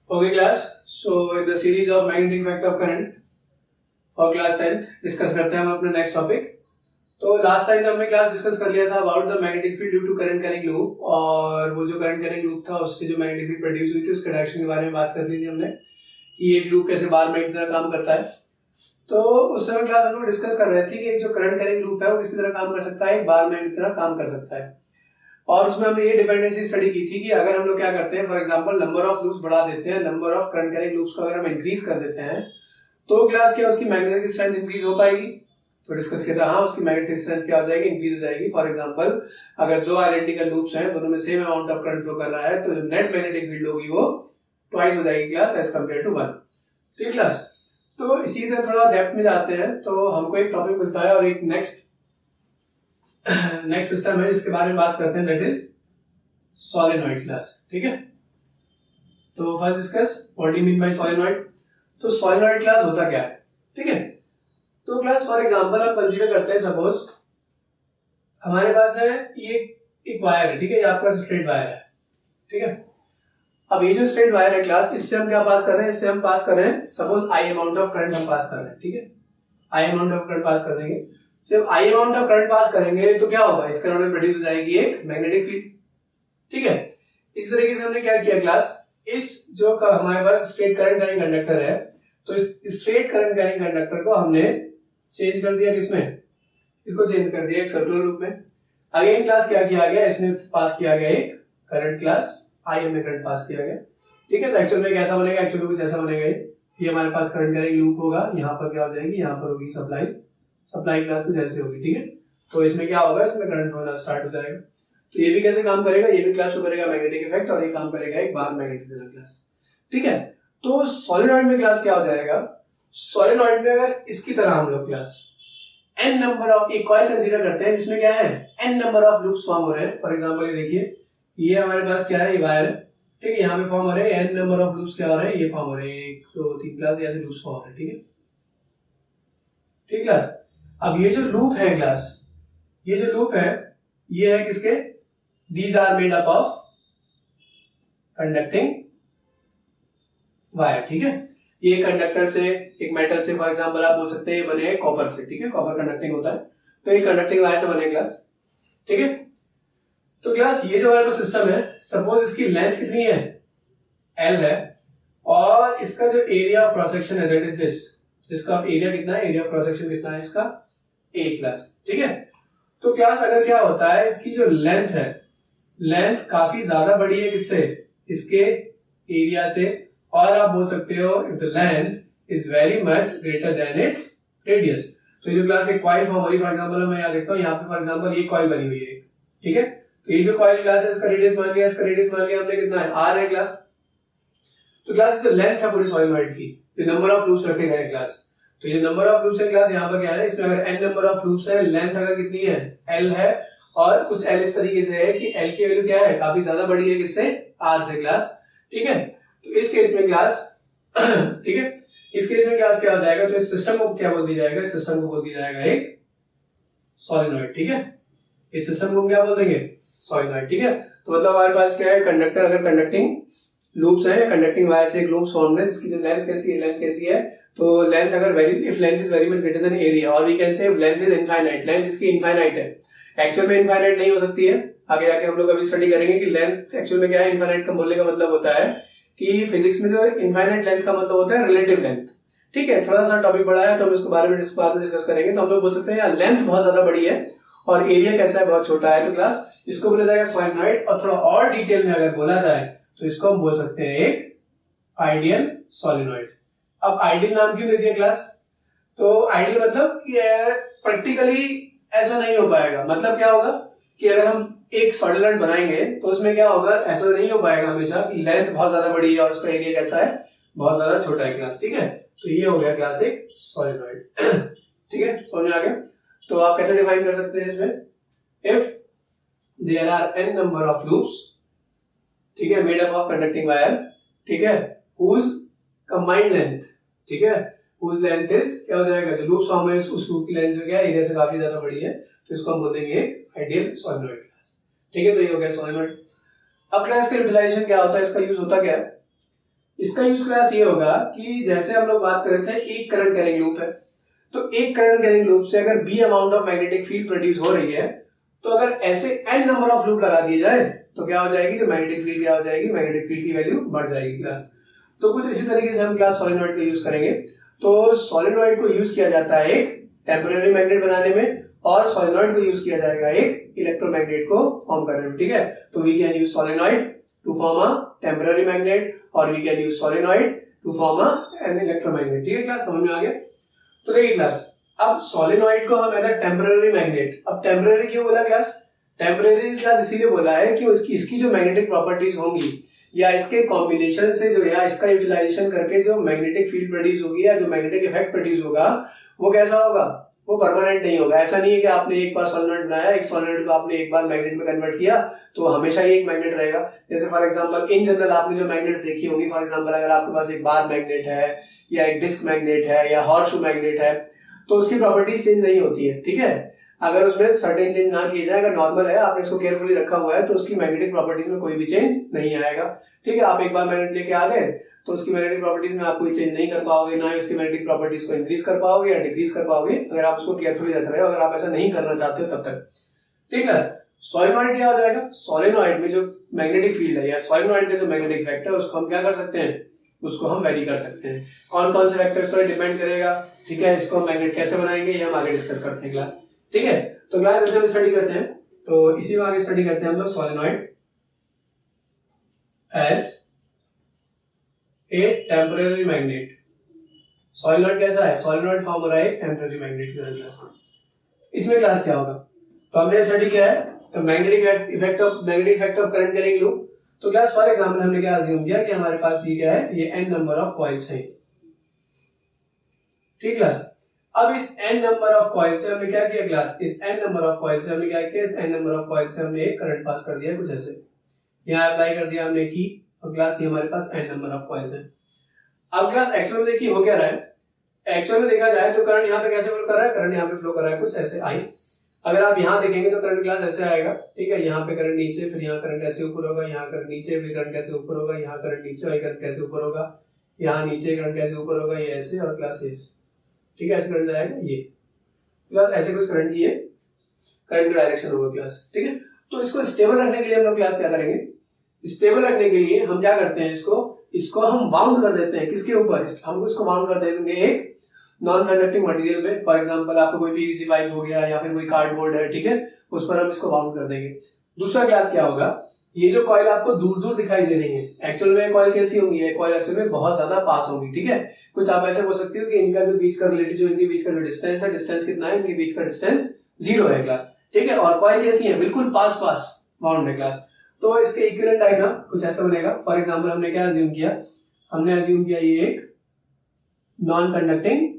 Okay class, so in the series of magnetic effect of current for class 10th discuss करते हैं हम अपने next topic. तो last time हमने class discuss कर लिया था about the magnetic field due to current carrying loop, और वो जो करंट कैरिंग लूप था उससे जो मैग्नेटिक फील्ड प्रोड्यूस हुई थी उसके डायरेक्शन के बारे में बात कर ली थी हमने कि एक लूप कैसे बार में की तरह काम करता है। तो उस समय क्लास हम लोग डिस्कस कर रहे थे कि एक जो करंट कैरिंग लूप है वो किसी तरह काम कर सकता है, एक बार में की तरह काम कर सकता है। और उसमें हमने ये डिपेंडेंसी स्टडी की थी कि अगर हम लोग क्या करते हैं, for example number of loops बढ़ा देते हैं, number of current carrying loops को अगर हम इंक्रीज कर देते हैं तो क्लास क्या उसकी मैग्नेटिक स्ट्रेंथ इंक्रीज हो पाएगी। तो डिस्कस किया था, हाँ उसकी मैग्नेटिक स्ट्रेंथ क्या हो जाएगी, इंक्रीज हो जाएगी। फॉर एग्जांपल अगर दो आइडेंटिकल लूप्स हैं, दोनों में same amount of current flow कर रहा है, तो जो नेट मैग्नेटिक फील्ड होगी वो ट्वाइस हो जाएगी class as compared to one. ठीक क्लास, तो इसी तरह थोड़ा डेप्थ में जाते हैं तो हमको एक टॉपिक मिलता है और एक नेक्स्ट सिस्टम है जिसके बारे में बात करते हैं, दैट इज सोलेनॉइड क्लास। ठीक है, तो first discuss what do you mean by solenoid. तो सोलेनॉइड क्लास होता क्या है, ठीक है। तो क्लास फॉर एग्जांपल आप कंसीडर करते हैं, सपोज हमारे पास है ये एक वायर है, ठीक है, ये आपका स्ट्रेट वायर है, ठीक है। अब ये जो स्ट्रेट वायर है क्लास, इससे हम क्या पास कर रहे हैं, इससे हम पास कर रहे हैं suppose I amount of current हम पास कर रहे हैं, ठीक है। आई अमाउंट ऑफ करंट पास कर देंगे। जब आई अमाउंट ऑफ करंट पास करेंगे तो क्या होगा, इसके अराउंड में प्रोड्यूस हो जाएगी एक मैग्नेटिक फील्ड, ठीक है। इस तरीके से हमने क्या किया क्लास, इस जो हमारे पास स्ट्रेट करंट कैरिंग कंडक्टर है, तो इस स्ट्रेट करंट कैरिंग कंडक्टर को हमने चेंज कर दिया किसमें, इसको चेंज कर दिया एक सर्कुलर रूप में। अगेन क्लास क्या किया गया, इसमें पास किया गया एक करंट क्लास आई में करंट पास किया गया, ठीक है। तो एक्चुअल में कैसा बनेगा, एक्चुअल में कुछ ऐसा बनेगा, ये हमारे पास करंट कैरिंग लूप होगा, यहाँ पर क्या हो जाएगी, यहाँ पर होगी सप्लाई क्लास कुछ ऐसे होगी, ठीक है। तो इसमें क्या होगा, इसमें करंट होना स्टार्ट हो जाएगा। तो ये भी कैसे काम करेगा, ये भी क्लास शो करेगा मैग्नेटिक इफेक्ट, और ये काम करेगा एक बार मैग्नेटिक क्लास, ठीक है। तो सोलेनॉइड में क्लास क्या हो जाएगा, सोलेनॉइड में अगर इसकी तरह हम लोग क्लास n नंबर ऑफ एक कॉइल कंसीडर करते हैं जिसमें क्या है n number of loops form हो रहे हैं। फॉर एग्जांपल ये देखिए, ये हमारे पास क्या है, ये वायर है, ठीक है, यहाँ पे फॉर्म हो रहे हैं n नंबर ऑफ लूप्स, क्या हो रहे हैं, ये फॉर्म हो रहे हैं 1 2 3 क्लास ऐसे लूप्स फॉर्म हो रहे हैं, ठीक है, ठीक क्लास। अब ये जो लूप है क्लास, ये जो लूप है ये है किसके, these are made up of conducting wire, ठीक है। ये कंडक्टर से, एक मेटल से, फॉर एग्जांपल आप बोल सकते हैं ये बने हैं कॉपर से, ठीक है, कॉपर कंडक्टिंग होता है, तो ये कंडक्टिंग वायर से बने क्लास, ठीक है। तो क्लास ये जो हमारे पास सिस्टम है, सपोज इसकी लेंथ कितनी है, L है, और इसका जो एरिया ऑफ क्रॉस सेक्शन है दैट इज दिस, इसका एरिया कितना है, एरिया ऑफ क्रॉस सेक्शन कितना है इसका, A क्लास, ठीक है। तो क्लास अगर क्या होता है, इसकी जो लेंथ है, लेंथ काफी ज्यादा बड़ी है किससे, इसके एरिया से, और आप बोल सकते हो if the length is very much greater then its radius. तो ये जो क्लास एक कॉइल फॉर्म हो रही है, फॉर एग्जांपल मैं यहाँ देखता हूँ, यहाँ पे फॉर एग्जांपल ये कॉइल बनी हुई है, ठीक है। तो ये जो कॉइल क्लास है इसका रेडियस मान लिया, इसका रेडियस मान लिया हमने कितना है, r है क्लास। तो क्लास जो लेंथ है पूरी सोलेनॉइड की, जो नंबर ऑफ लूप्स रखे गए क्लास, तो ये नंबर ऑफ लूप्स है क्लास, यहाँ पर क्या है, इसमें अगर n नंबर ऑफ लूप्स है, लेंथ अगर कितनी है, L है, और कुछ L इस तरीके से है कि L की वैल्यू क्या है, काफी ज्यादा बड़ी है किससे, R से क्लास, ठीक है। तो इस केस में क्लास ठीक है, इस केस में क्लास क्या हो जाएगा, तो इस सिस्टम को क्या बोल दिया जाएगा, इस सिस्टम को बोल दिया जाएगा एक सोलेनॉइड, ठीक है। इस सिस्टम को क्या बोल देंगे, सोलेनॉइड, ठीक है। तो मतलब हमारे पास क्या है, कंडक्टर, अगर कंडक्टिंग लूप्स है, कंडक्टिंग वायर से एक लूप फॉर्म है जिसकी जो लेंथ कैसी है, लेंथ कैसी है, तो लेंथ अगर very, if length is very much greater than area, और we can say length is infinite, length इसकी इनफाइनाइट है, एक्चुअल में इनफाइनाइट नहीं हो सकती है, आगे जाके हम लोग अभी स्टडी करेंगे कि लेंथ एक्चुअल में क्या है। इनफाइनाइट का बोलने का मतलब होता है कि फिजिक्स में जो इनफाइनाइट लेंथ का मतलब होता है रिलेटिव लेंथ, ठीक है। थोड़ा सा टॉपिक बड़ा है तो हम इसके बारे में बाद में डिस्कस करेंगे। तो हम लोग बोल सकते हैं यार लेंथ बहुत ज्यादा बड़ी है और एरिया कैसा है, बहुत छोटा है, तो क्लास इसको बोला जाएगा सोलेनॉइड। और थोड़ा और डिटेल में अगर बोला जाए तो इसको हम बोल सकते हैं एक आइडियल सोलेनॉइड। अब आइडियल नाम क्यों दे दिया क्लास, तो आइडियल मतलब प्रैक्टिकली ऐसा नहीं हो पाएगा, मतलब क्या होगा कि अगर हम एक सोलेनॉइड बनाएंगे तो उसमें क्या होगा, ऐसा नहीं हो पाएगा हमेशा कि लेंथ बहुत ज्यादा बड़ी है और उसका एरिया कैसा है, बहुत ज्यादा छोटा है क्लास, ठीक है। तो ये हो गया क्लास एक सोलेनॉइड ठीक है, समझ में आ गया। तो आप कैसे डिफाइन कर सकते हैं इसमें, if there are n number of loops, ठीक है, made up of conducting wire, ठीक है, whose combined length, ठीक है, whose length is क्या हो जाएगा, जो लूप्स फॉर्म है उस लूप की लेंथ जो क्या है एरिया से काफी ज्यादा बड़ी है, तो इसको हम बोल देंगे आइडियल सोलेनॉइड क्लास, ठीक है। तो ये हो गया सोलेनॉइड। अब क्लास का यूटिलाइजेशन क्या होता है, इसका यूज होता क्या है, इसका यूज क्लास ये होगा कि जैसे हम लोग बात कर रहे थे एक करंट कैरिंग लूप है, तो एक करंट कैरिंग लूप से अगर B amount of magnetic field produce हो रही है, तो अगर ऐसे एन नंबर ऑफ लूप लगा दिए जाए तो क्या हो जाएगी, जो मैग्नेटिक फील्ड क्या हो जाएगी, मैग्नेटिक फील्ड की वैल्यू बढ़ जाएगी क्लास। तो कुछ इसी तरीके से हम क्लास सोलेनॉइड को यूज करेंगे। तो सोलेनॉइड को यूज किया जाता है एक टेम्पररी मैग्नेट बनाने में, और सोलेनॉइड को यूज किया जाएगा एक इलेक्ट्रोमैग्नेट को फॉर्म करने में, ठीक है। तो we can use solenoid to form a temporary magnet और we can use solenoid to form an electromagnet, ठीक है क्लास, समझ में आ गया। तो देखिए क्लास, अब सोलेनॉइड को हम एज अ टेम्पररी मैग्नेट, अब टेम्पररी क्यों बोला क्लास, टेम्पररी क्लास इसीलिए बोला है कि इसकी जो मैग्नेटिक प्रॉपर्टीज होंगी या इसके कॉम्बिनेशन से जो या इसका यूटिलाइजेशन करके जो मैग्नेटिक फील्ड प्रोड्यूस होगी या जो मैग्नेटिक इफेक्ट प्रोड्यूस होगा वो कैसा होगा, वो परमानेंट नहीं होगा। ऐसा नहीं है कि आपने एक बार सोलेनॉइड बनाया, एक सोलेनॉइड को आपने एक बार मैग्नेट में कन्वर्ट किया तो हमेशा ही एक मैग्नेट रहेगा। जैसे फॉर एग्जांपल इन जनरल आपने जो मैग्नेट्स देखी होंगी, फॉर एग्जांपल अगर आपके पास एक बार मैग्नेट है या एक डिस्क मैग्नेट है या हॉर्सशू मैग्नेट है, तो उसकी प्रॉपर्टीज चेंज नहीं होती है, ठीक है। अगर उसमें सर्टेन चेंज ना किए जाए, अगर नॉर्मल है, आपने इसको केयरफुली रखा हुआ है, तो उसकी मैग्नेटिक प्रॉपर्टीज में कोई भी चेंज नहीं आएगा, ठीक है। आप एक बार मैग्नेट लेके आ गए तो उसकी मैग्नेटिक प्रॉपर्टीज में आप कोई चेंज नहीं कर पाओगे, ना ही उसकी मैग्नेटिक प्रॉपर्टीज को इंक्रीज कर पाओगे या डिक्रीज कर पाओगे, अगर आप उसको केयरफुली रख रहे हो। अगर आप ऐसा नहीं करना चाहते हो तब तक, ठीक है। सोलेनॉइड क्या हो जाएगा, सोलेनॉइड में जो मैग्नेटिक फील्ड है या सोलेनॉइड का जो मैग्नेटिक इफेक्ट है उसको हम क्या कर सकते हैं, उसको हम वेरी कर सकते हैं। कौन कौन से फैक्टर्स पर डिपेंड करेगा, ठीक है, इसको हम मैग्नेट कैसे बनाएंगे ये हम आगे डिस्कस करते हैं क्लास, ठीक है। तो क्लास जैसे हम स्टडी करते हैं तो इसी में आगे स्टडी करते हैं हम लोग solenoid as a temporary magnet. Solenoid कैसा है, सोलेनॉइड फॉर्म हो रहा है टेम्पररी मैग्नेट की क्लास। इसमें क्लास क्या होगा, तो हमने स्टडी किया है तो magnetic effect of current carrying loop. तो क्लास फॉर एग्जांपल हमने क्या अज्यूम किया कि हमारे पास ये क्या है, ये n नंबर ऑफ कॉइल्स हैं, ठीक क्लास। अब इस n नंबर ऑफ कॉइल से हमने क्या किया क्लास, इस n नंबर ऑफ कॉइल से हमने क्या किया, इस n नंबर ऑफ कॉइल से हमने एक करंट पास कर दिया कुछ ऐसे, यहाँ अप्लाई कर दिया हमने की, और क्लास ये हमारे पास n नंबर ऑफ कॉइल्स हैं। अब क्लास एक्चुअल में देखिए हो क्या रहा है, एक्चुअल में देखा जाए तो करंट यहाँ पे कैसे फ्लो कर रहा है, करंट यहाँ पे फ्लो कर रहा है कुछ ऐसे आई। अगर आप यहाँ देखेंगे तो करंट क्लास ऐसे आएगा, ठीक है, यहाँ पे करंट नीचे, फिर यहाँ करंट ऐसे ऊपर होगा, यहाँ करंट नीचे, फिर करंट कैसे ऊपर होगा, यहाँ करंट नीचे, और करंट कैसे ऊपर होगा, यहाँ नीचे करंट कैसे ऊपर होगा, ये ऐसे, और क्लास ऐसे, ठीक है, ऐसे करंट जाएगा ये क्लास, ऐसे कुछ करंट की ये करंट का डायरेक्शन होगा क्लास, ठीक है। तो इसको स्टेबल रखने के लिए हम लोग क्लास क्या करेंगे, स्टेबल रखने के लिए हम क्या करते हैं, इसको हम बाउंड कर देते हैं, किसके ऊपर, हम इसको बाउंड कर देंगे एक नॉन कंडक्टिंग मटेरियल में। फॉर एग्जांपल आपको कोई पीवीसी पाइप हो गया या फिर कोई कार्डबोर्ड है, ठीक है, उस पर हम इसको बाउंड कर देंगे। दूसरा क्लास क्या होगा, ये जो कॉइल आपको दूर दूर दिखाई दे रही है, एक्चुअल में कॉइल कैसी होंगी, ये कॉइल एक्चुअल में बहुत ज्यादा पास होंगी, ठीक है। कुछ आप ऐसे बोल सकते हो कि इनका जो बीच का रिलेटिव, जो इनके बीच का जो डिस्टेंस है, डिस्टेंस कितना है, इनके बीच का डिस्टेंस 0 है क्लास, ठीक है, और कॉइल कैसी है, बिल्कुल पास पास बाउंड है क्लास। तो इसके इक्विवेलेंट डायग्राम कुछ ऐसा बनेगा। फॉर एग्जांपल हमने क्या अज्यूम किया, हमने अज्यूम किया ये एक नॉन कंडक्टिंग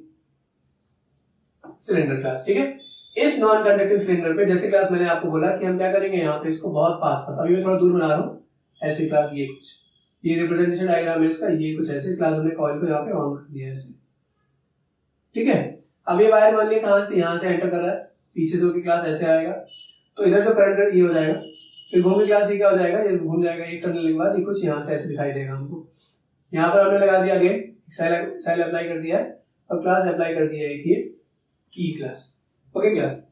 सिलेंडर क्लास, ठीक है। इस नॉन कंडक्टिंग सिलेंडर पे जैसे क्लास मैंने आपको बोला कि हम क्या करेंगे, यहाँ पे इसको बहुत पास पास, अभी मैं थोड़ा दूर बना रहा हूँ ऐसे क्लास, ये कुछ ये रिप्रेजेंटेशन डायग्राम है इसका, ये कुछ ऐसे क्लास हमने कॉइल को यहाँ पे बाउंड कर दिया ऐसे, ठीक है। अब ये वायर मान लिया कहाँ से, यहाँ से एंटर कर रहा है, पीछे से क्लास ऐसे आएगा, तो इधर जो करंट ये हो जाएगा, फिर घूम के क्लास ये क्या हो जाएगा, ये घूम जाएगा एक टर्न के बाद, ये कुछ यहाँ से ऐसे दिखाई देगा हमको। यहाँ पर हमने लगा दिया अगेन सेल अप्लाई कर दिया है, और क्लास अप्लाई कर दिया है कि की क्लास, ओके क्लास।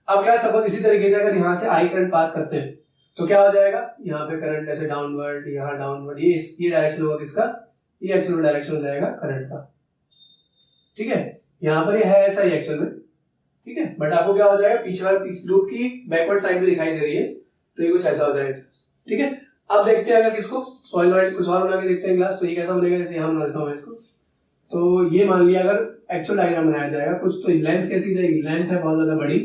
अब क्लास सपोज इसी तरीके से अगर यहाँ से आई करंट पास करते हैं तो क्या हो जाएगा, यहाँ पे करंट ऐसे डाउनवर्ड, यहाँ डाउनवर्ड, ये डायरेक्शन होगा किसका, ये एक्चुअल डायरेक्शन हो जाएगा करंट का, ठीक है। यहाँ पर ये है ऐसा ही एक्चुअल में, ठीक है, बट आपको क्या हो जाएगा, पीछे वाले पीछे लूप की बैकवर्ड साइड भी दिखाई दे रही है, तो ये कुछ ऐसा हो जाएगा क्लास, ठीक है। अब देखते हैं अगर किसको सोलेनॉइड कुछ और बना के देखते हैं क्लास, तो ये कैसा बनेगा, जैसे यहाँ बना देता हूँ इसको। तो ये मान लिया अगर एक्चुअल डायग्राम बनाया जाएगा कुछ, तो लेंथ कैसी जाएगी, लेंथ है बहुत ज्यादा बड़ी,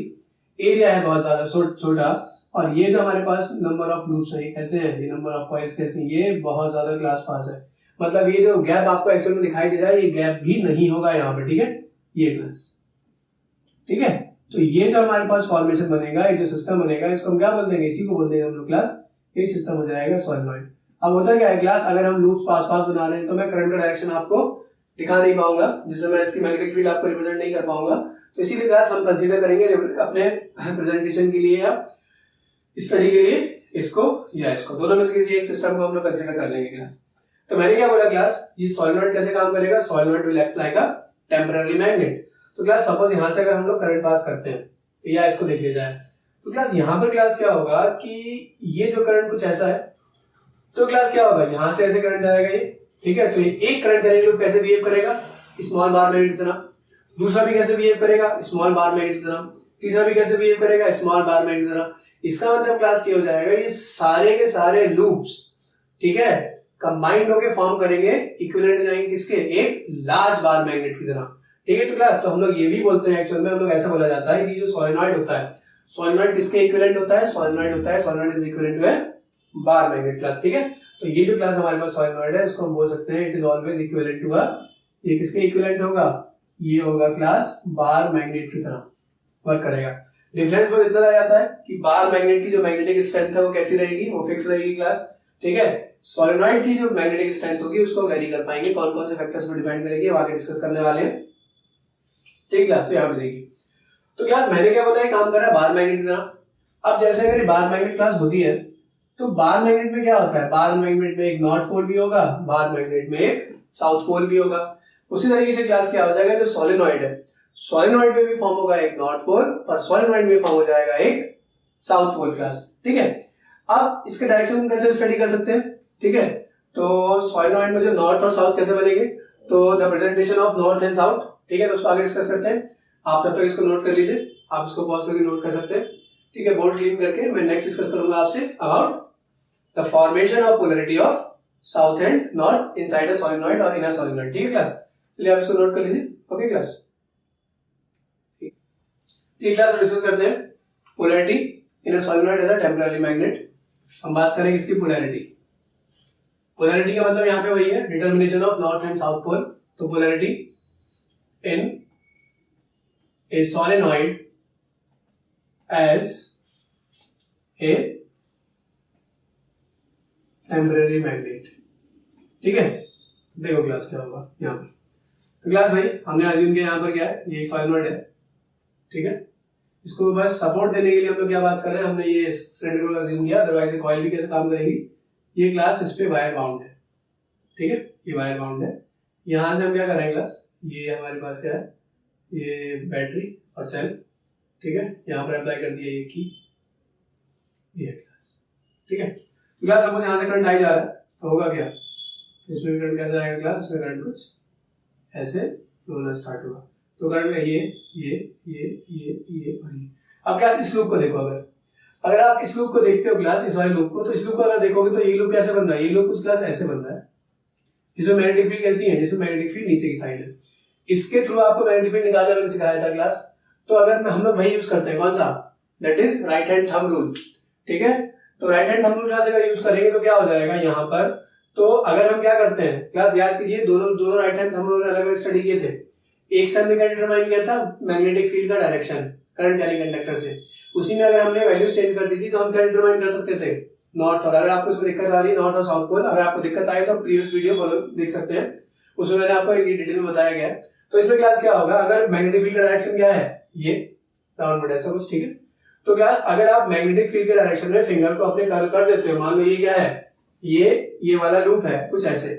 एरिया है बहुत ज्यादा छोटा, और ये जो हमारे पास नंबर ऑफ लूप्स है कैसे हैं, ये नंबर ऑफ कॉइल्स कैसे, ये बहुत ज्यादा क्लास पास है, मतलब ये जो गैप आपको एक्चुअल में दिखाई दे रहा है ये गैप भी नहीं होगा यहाँ पे, ठीक है, ये क्लास, ठीक है। तो ये जो हमारे पास फॉर्मेशन बनेगा, ये जो सिस्टम बनेगा, इसको हम क्या बोल देंगे, इसी को बोल देंगे हम लोग क्लास, ये सिस्टम हो जाएगा सोलेनॉइड। अब होता क्या है क्लास, अगर हम लूप्स पास पास बना रहे हैं तो मैं करंट का डायरेक्शन आपको दिखा नहीं पाऊंगा, जिससे मैं इसकी मैग्नेटिक फील्ड आपको रिप्रेजेंट नहीं कर पाऊंगा, तो इसीलिए क्लास हम कंसीडर करेंगे अपने प्रेजेंटेशन के लिए या स्टडी के लिए इसको या इसको, दोनों में से किसी एक सिस्टम को हम लोग कंसीडर कर लेंगे क्लास। तो मैंने क्या बोला क्लास, ये सोलेनॉइड कैसे काम करेगा, solenoid will act like a temporary magnet. तो क्लास सपोज यहां से अगर हम लोग करंट पास करते हैं तो या इसको देख लिया जाए, तो क्लास यहाँ पर क्लास क्या होगा कि ये जो करंट कुछ ऐसा है, तो क्लास क्या होगा, यहां से ऐसे करंट जाएगा ये, ठीक है। तो ये एक करंट करेंगे लूप कैसे बिहेव करेगा, स्मॉल बार मैग्नेट की तरह, दूसरा भी कैसे बिहेव करेगा, स्मॉल बार मैग्नेट की तरह, तीसरा भी कैसे बिहेव करेगा, स्मॉल बार मैग्नेट की तरह। इसका मतलब क्लास क्या हो जाएगा, ये सारे के सारे लूप्स, ठीक है, कंबाइंड होके फॉर्म करेंगे, इक्विवेलेंट हो जाएंगे किसके, एक लार्ज बार मैग्नेट की तरह, ठीक है। तो क्लास तो हम लोग ये भी बोलते हैं, एक्चुअल में हम लोग ऐसा बोला जाता है कि जो सोलेनॉइड होता है, सोलेनॉइड किसके इक्विवेलेंट होता है, solenoid is equivalent to a bar magnet class, ठीक है। तो ये जो क्लास हमारे पास सोलेनॉइड है इसको हम बोल सकते हैं it is always equivalent to a, ये किसके इक्विवेलेंट होगा, ये होगा क्लास बार मैग्नेट की तरह वर्क करेगा। डिफरेंस बस इतना रह जाता है कि बार मैग्नेट की जो मैग्नेटिक स्ट्रेंथ है वो कैसी रहेगी, वो फिक्स रहेगी क्लास, ठीक है। सोलेनॉइड की जो मैग्नेटिक स्ट्रेंथ होगी उसको वेरी कर पाएंगे, कौन कौन से फैक्टर्स पर डिपेंड करेगी वो आगे डिस्कस करने वाले हैं, ठीक क्लास। यहाँ पे देखिए, तो क्लास मैंने क्या बोला, काम कर रहा है बार मैग्नेट की तरह। अब जैसे अगर बार मैग्नेट क्लास होती है तो बार मैग्नेट में क्या होता है, बार मैग्नेट में एक नॉर्थ पोल भी होगा, बार मैग्नेट में एक साउथ पोल भी होगा। उसी तरीके से क्लास क्या हो जाएगा, जो सोलेनॉइड है, सोलेनॉइड में भी फॉर्म होगा एक नॉर्थ पोल और सोलेनॉइड में फॉर्म हो जाएगा एक साउथ पोल क्लास, ठीक है। अब इसके डायरेक्शन कैसे स्टडी कर सकते हैं, ठीक है। तो सोलेनॉइड में जो नॉर्थ और साउथ कैसे बनेंगे, तो the presentation of north and south, ठीक है। तो उसको आगे डिस्कस करते हैं, आप तब तक इसको नोट कर लीजिए, आप इसको पॉज करके नोट कर सकते हैं, ठीक है। बोर्ड क्लीन करके मैं नेक्स्ट डिस्कस करूंगा आपसे about the formation of polarity of south and north inside a solenoid और इनर सोलेनॉइड, ठीक है क्लास। चलिए आप इसको नोट कर लीजिए, ओके क्लास। ठीक क्लास डिस्कस करते हैं polarity in a solenoid as a temporary magnet. हम बात करेंगे इसकी पोलैरिटी। पोलैरिटी का मतलब यहाँ पे वही है, determination of north and south pole. तो polarity in a solenoid as a temporary magnet, ठीक है। देखो क्लास क्या होगा यहाँ पर, तो क्लास भाई हमने अज्यूम किया यहाँ पर क्या है, ये सोलेनॉइड है, ठीक है। इसको बस सपोर्ट देने के लिए हम लोग क्या बात कर रहे हैं, हमने ये सिलेंडर को अज्यूम किया, अदरवाइज ये कॉइल भी कैसे काम करेगी। ये क्लास इस पे वायर बाउंड है, ठीक है, ये वायर बाउंड है। यहां से हम क्या करेंगे क्लास, ये हमारे पास क्या है, ये बैटरी और सेल, ठीक है। यहाँ पर अप्लाई कर दिया ये की, ये क्लास, ठीक है। तो क्लास सपोज यहाँ से करंट आई जा रहा है तो होगा क्या, इसमें भी करंट कैसे आएगा क्लास, इसमें करंट कुछ ऐसे फ्लो होना स्टार्ट होगा। तो करंट का ये और ये। अब क्लास इस लूप को देखो, अगर आप इस लूप को देखते हो क्लास, इस वाले लूप को, तो इस लूप को अगर देखोगे तो ये लूप कैसे बन रहा है, ये लूप कुछ क्लास ऐसे बन रहा है, जिसमें मैग्नेटिक फील्ड कैसी है, जिसमें मैग्नेटिक फील्ड नीचे की साइड है। इसके थ्रू आपको मैग्नेटिक फील्ड निकालना मैंने सिखाया था क्लास। तो अगर हम लोग वही यूज करते हैं, कौन सा, that is right hand thumb rule, ठीक है। तो right hand thumb rule class अगर यूज करेंगे तो क्या हो जाएगा यहाँ पर, तो अगर हम क्या करते हैं क्लास, याद कीजिए दोनों राइट हैंड थंब रूल अलग अलग स्टडी किए थे। एक सर ने क्या डिटरमाइन किया था, मैग्नेटिक फील्ड का डायरेक्शन करंट कैरिंग कंडक्टर से, उसी में अगर हमने वैल्यू चेंज कर दी थी तो हम क्या डिटरमाइन कर सकते थे, नॉर्थ। और अगर आपको इसमें दिक्कत आ रही है नॉर्थ और साउथ पोल, अगर आपको दिक्कत आए तो प्रीवियस वीडियो फॉलो देख सकते हैं, उसमें मैंने आपको ये डिटेल में बताया गया है। तो इसमें क्लास क्या होगा, अगर मैग्नेटिक फील्ड का डायरेक्शन क्या है, ये डाउनवर्ड ऐसा कुछ, ठीक है। तो क्लास अगर आप मैग्नेटिक फील्ड के डायरेक्शन में फिंगर को अपने कर्ल कर देते हो, मान लो ये क्या है, ये वाला लूप है कुछ ऐसे,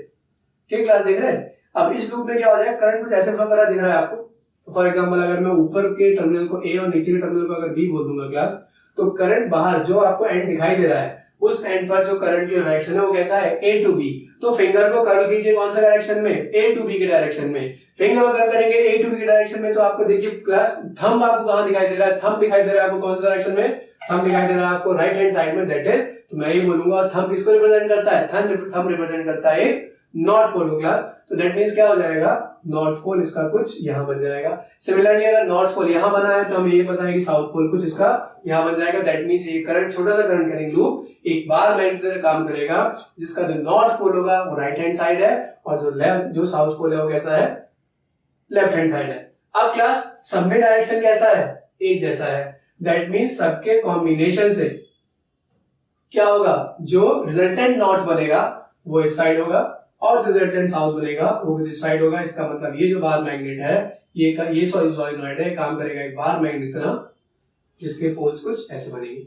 ठीक क्लास देख रहे हैं। अब इस लूप में क्या हो जाएगा, करंट कुछ ऐसे फ्लो कर रहा दिख रहा है आपको। फॉर एग्जांपल अगर मैं ऊपर के टर्मिनल को ए और नीचे के टर्मिनल को अगर बी बोल दूंगा क्लास, तो करंट बाहर जो आपको एंड दिखाई दे रहा है उस एंड पर जो करंट की डायरेक्शन है वो कैसा है, ए टू बी। तो फिंगर को कर्ल कीजिए कौन सा डायरेक्शन में, ए टू बी के डायरेक्शन में। फिंगर को कर्ल करेंगे ए टू बी के डायरेक्शन में, तो आपको देखिए क्लास थंब आपको कहां दिखाई दे रहा है, थंब दिखाई दे रहा है आपको कौन सा डायरेक्शन में, थंब दिखाई दे रहा है आपको राइट हैंड साइड में, दैट इज, तो मैं ये बोलूंगा थंब किसको रिप्रेजेंट करता है, थंब रिप्रेजेंट करता है एक नॉर्थ पोल को क्लास। तो दैट मींस क्या हो जाएगा, नॉर्थ पोल इसका कुछ यहां बन जाएगा। सिमिलरली अगर नॉर्थ पोल यहां बना है तो हमें ये पता है कि साउथ पोल कुछ इसका यहां बन जाएगा। दैट मींस ये करंट, छोटा सा करंट कैरिंग लूप एक बार मैग्नेट की तरह काम करेगा, जिसका जो नॉर्थ पोल होगा वो राइट हैंड साइड है और जो साउथ पोल है वो कैसा है, लेफ्ट हैंड साइड है। अब क्लास सब में डायरेक्शन कैसा है, एक जैसा है। दैट मींस सबके कॉम्बिनेशन से क्या होगा, जो रिजल्टेंट नॉर्थ बनेगा वो इस साइड होगा और जो रिजल्टेंट साउथ बनेगा वो इस साइड होगा। इसका मतलब ये जो बार मैग्नेट है ये सोलेनॉइड है, काम करेगा एक बार मैग्नेट की तरह, जिसके पोल्स कुछ ऐसे बनेंगे।